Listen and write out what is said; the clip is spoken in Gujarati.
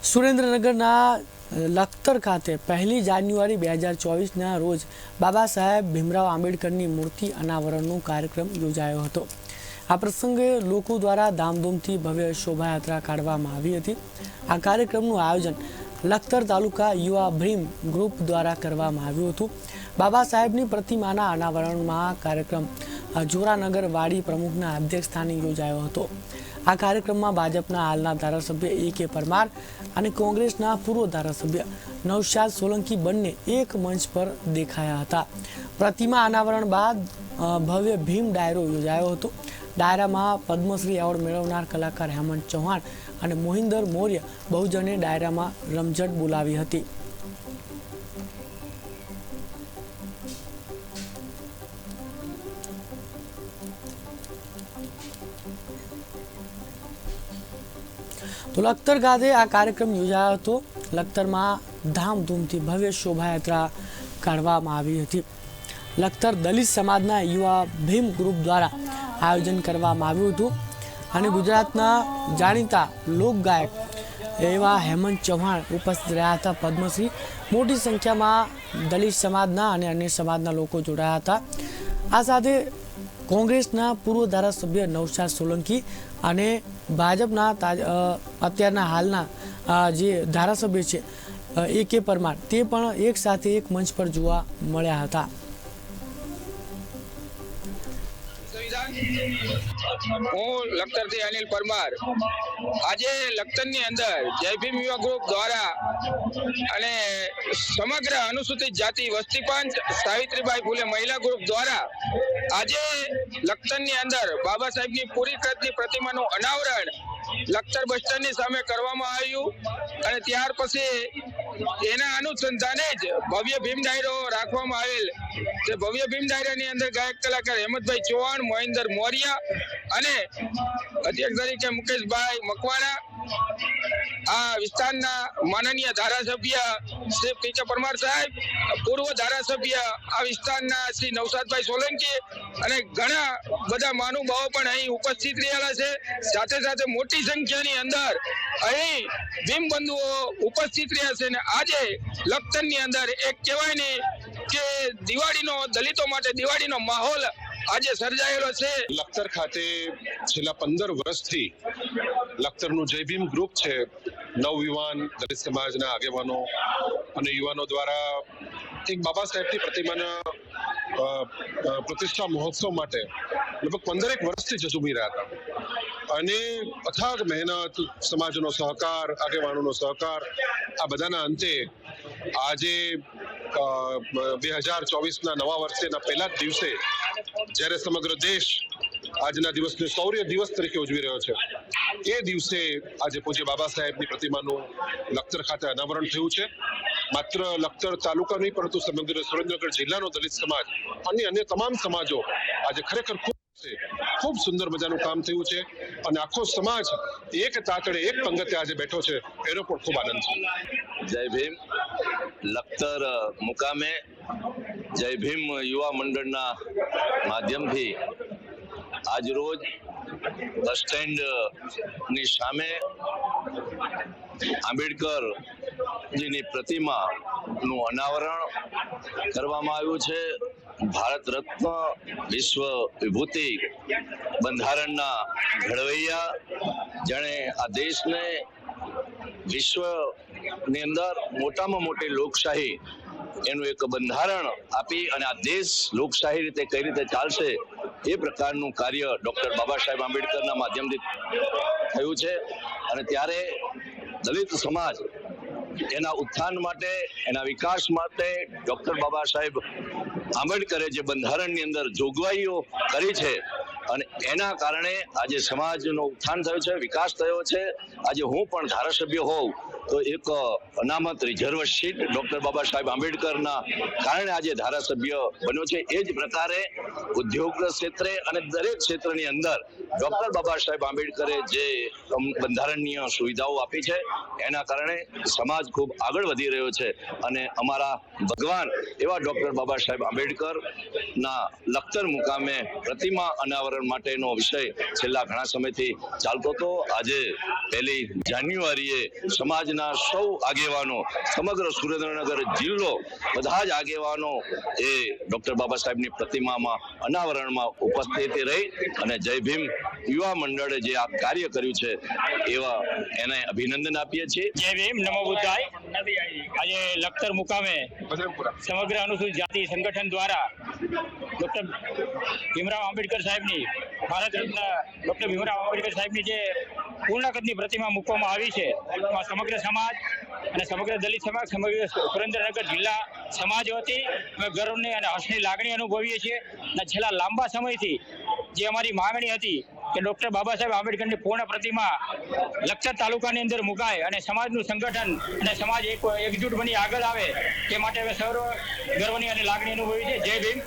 સુરેન્દ્રનગરના લખતર ખાતે 1 જાન્યુઆરી 2024ના રોજ બાબા સાહેબ ભીમરાવ આંબેડકરની મૂર્તિ અનાવરણનો કાર્યક્રમ યોજાયો હતો। આ પ્રસંગે લોકો દ્વારા ધામધૂમથી ભવ્ય શોભાયાત્રા કાઢવામાં આવી હતી। આ કાર્યક્રમનું આયોજન લખતર તાલુકા યુવા ભીમ ગ્રુપ દ્વારા કરવામાં આવ્યું હતું। બાબા સાહેબની પ્રતિમાના અનાવરણમાં કાર્યક્રમ જોરાનગર વાડી પ્રમુખના અધ્યક્ષસ્થાને યોજાયો હતો। આ કાર્યક્રમમાં ભાજપના હાલના ધારાસભ્ય એ.કે. પરમાર અને કોંગ્રેસના પૂર્વ ધારાસભ્ય નૌશાદ સોલંકી બંને એક મંચ પર દેખાયા હતા। પ્રતિમા અનાવરણ બાદ ભવ્ય ભીમ ડાયરો યોજાયો હતો। ડાયરામાં પદ્મશ્રી એવોર્ડ મેળવનાર કલાકાર હેમંત ચૌહાણ અને મોહિન્દર મૌર્ય બહુજને ડાયરામાં રમઝટ બોલાવી હતી। તો લખતર ખાતે આ કાર્યક્રમ યોજાયો હતો। લખતરમાં ધામધૂમથી ભવ્ય શોભાયાત્રા કાઢવામાં આવી હતી। લખતર દલિત સમાજના યુવા ભીમ ગ્રુપ દ્વારા આયોજન કરવામાં આવ્યું હતું અને ગુજરાતના જાણીતા લોકગાયક એવા હેમંત ચૌહાણ ઉપસ્થિત રહ્યા હતા। પદ્મશ્રી મોટી સંખ્યામાં દલિત સમાજના અને અન્ય સમાજના લોકો જોડાયા હતા। આ સાથે કોંગ્રેસના પૂર્વ ધારાસભ્ય નૌશાદ સોલંકી અને ભાજપના અત્યારના હાલના જે ધારાસભ્ય છે એ.કે. પરમાર તે પણ એક સાથે એક મંચ પર જોવા મળ્યા હતા। હું લખતરથી અનિલ પરમાર। આજે લખતરની અંદર જય ભીમ યુવા ગ્રુપ દ્વારા અને સમગ્ર અનુસૂચિત જાતિ વસ્તી પંચ સાવિત્રીબાઈ ફૂલે મહિલા ગ્રુપ દ્વારા આજે લખતરની અંદર બાબા સાહેબની પૂરી કદની પ્રતિમાનું અનાવરણ લખતર બસ સ્ટેન્ડની સામે કરવામાં આવ્યું અને ત્યાર પછી એના અનુસંધાને જ ભવ્ય ભીમ ડાયરો રાખવામાં આવેલ। તે ભવ્ય ભીમ ડાયરાની અંદર ગાયક કલાકાર હેમંતભાઈ ચૌહાણ, મોહિન્દર મૌર્ય અને અધ્યક્ષ તરીકે મુકેશભાઈ મકવાણા, આ વિસ્તારના માનનીય ધારાસભ્ય શ્રી પી.કે. પરમાર સાહેબ, પૂર્વ ધારાસભ્ય આ વિસ્તારના શ્રી નૌશાદભાઈ સોલંકી અને ઘણા બધા મહાનુભાવો પણ અહીં ઉપસ્થિત રહેલા છે। સાથે સાથે મોટી સંખ્યાની અંદર અહીં ભીમ બંધુઓ ઉપસ્થિત રહ્યા છે અને આજે લખતરની અંદર એક કહેવાય ને કે દિવાળીનો દલિતો માટે દિવાળીનો માહોલ આજે સર્જાયેલો છે। લખતર ખાતે છેલ્લા 15 વર્ષથી લખતરનું જય ભીમ ગ્રુપ છે, નવયુવાન દલિત સમાજના આગેવાનો અને યુવાનો દ્વારા એક બાબા સાહેબની પ્રતિમાના પ્રતિષ્ઠા મહોત્સવ માટે લગભગ 15 વર્ષથી ઝઝૂમી રહ્યા હતા અને અથાગ મહેનત, સમાજનો સહકાર, આગેવાનોનો સહકાર, આ બધાના અંતે આજે 2024ના નવા વર્ષના પહેલા જ દિવસે જ્યારે સમગ્ર દેશ આજના દિવસને શૌર્ય દિવસ તરીકે ઉજવી રહ્યો છે, એ દિવસે આજે પૂજ્ય બાબા સાહેબની પ્રતિમાનું લખતર ખાતે અનાવરણ થયું છે। માત્ર લખતર તાલુકા નહીં પરંતુ સમગ્ર સુરેન્દ્રનગર જિલ્લાનો દલિત સમાજ અને અન્ય તમામ સમાજો આજે ખરેખર ખૂબ સુંદર મજાનું કામ થયું છે અને આખો સમાજ એક તાતડે એક પંગતે આજે બેઠો છે, એનો પણ ખૂબ આનંદ છે। જય ભીમ। લખતર મુકામે જય ભીમ યુવા મંડળના માધ્યમથી આજ રોજ બસ સ્ટેન્ડની સામે આંબેડકરજીની પ્રતિમાનું અનાવરણ કરવામાં આવ્યું છે। ભારત રત્ન, વિશ્વ વિભૂતિ, બંધારણના ઘડવૈયા, જેણે આ દેશને વિશ્વની અંદર મોટામાં મોટી લોકશાહી એનું એક બંધારણ આપી અને આ દેશ લોકશાહી રીતે કઈ રીતે ચાલશે એ પ્રકારનું કાર્ય ડોક્ટર બાબા સાહેબ આંબેડકરના માધ્યમથી થયું છે અને ત્યારે દલિત સમાજ એના ઉત્થાન માટે, એના વિકાસ માટે ડોક્ટર બાબા સાહેબ આંબેડકરે જે બંધારણની અંદર જોગવાઈઓ કરી છે અને એના કારણે આજે સમાજનું ઉત્થાન થયું છે, વિકાસ થયો છે। આજે હું પણ ધારાસભ્ય હોઉં તો એક અનામત reserve seat doctor Baba Saheb આંબેડકરના કારણે આજે ધારાસભ્ય બન્યો છે। એ જ પ્રકારે ઉદ્યોગ ક્ષેત્રે અને દરેક ક્ષેત્રની અંદર ડોક્ટર બાબા સાહેબ આંબેડકરે જે બંધારણીય સુવિધાઓ આપી છે એના કારણે સમાજ ખૂબ આગળ વધી રહ્યો છે અને અમારા ભગવાન એવા ડોક્ટર બાબા સાહેબ આંબેડકરના લખતર મુકામે પ્રતિમા અનાવરણ માટેનો વિષય છેલ્લા ઘણા સમયથી ચાલતો હતો। આજે 1 જાન્યુઆરીએ સમાજના સમાજના સૌ આગેવાનો, સમગ્ર સુરેન્દ્રનગર જિલ્લો, બધા જ આગેવાનો એ ડોક્ટર બાબા સાહેબની પ્રતિમામાં અનાવરણમાં ઉપસ્થિત રહી અને જય ભીમ યુવા મંડળે જે આ કાર્ય કર્યું છે એવા એને અભિનંદન આપીએ છીએ. જય ભીમ, નમો બુદ્ધાય. આજે લખતર મુકામે સમગ્ર અનુસૂચિત જાતિ સંગઠન દ્વારા ડોક્ટર ભીમરાવ આંબેડકર સાહેબની, ભારત રત્ન ડોક્ટર ભીમરાવ આંબેડકર સાહેબની જે પૂર્ણ કદની પ્રતિમા મૂકવામાં આવી છે, એમાં સમગ્ર સમાજ અને સમગ્ર દલિત સમાજ, સમગ્ર સુરેન્દ્રનગર જિલ્લા સમાજ વતી અમે ગર્વની અને હર્ષની લાગણી અનુભવીએ છીએ. અને છેલ્લા લાંબા સમયથી જે અમારી માંગણી હતી કે ડોક્ટર બાબા સાહેબ આંબેડકરની પૂર્ણ પ્રતિમા લખતર તાલુકાની અંદર મુકાય અને સમાજનું સંગઠન અને સમાજ એકજૂટ બની આગળ આવે, તે માટે અમે સર્વ ગર્વની અને લાગણી અનુભવી છે. જય ભીમ.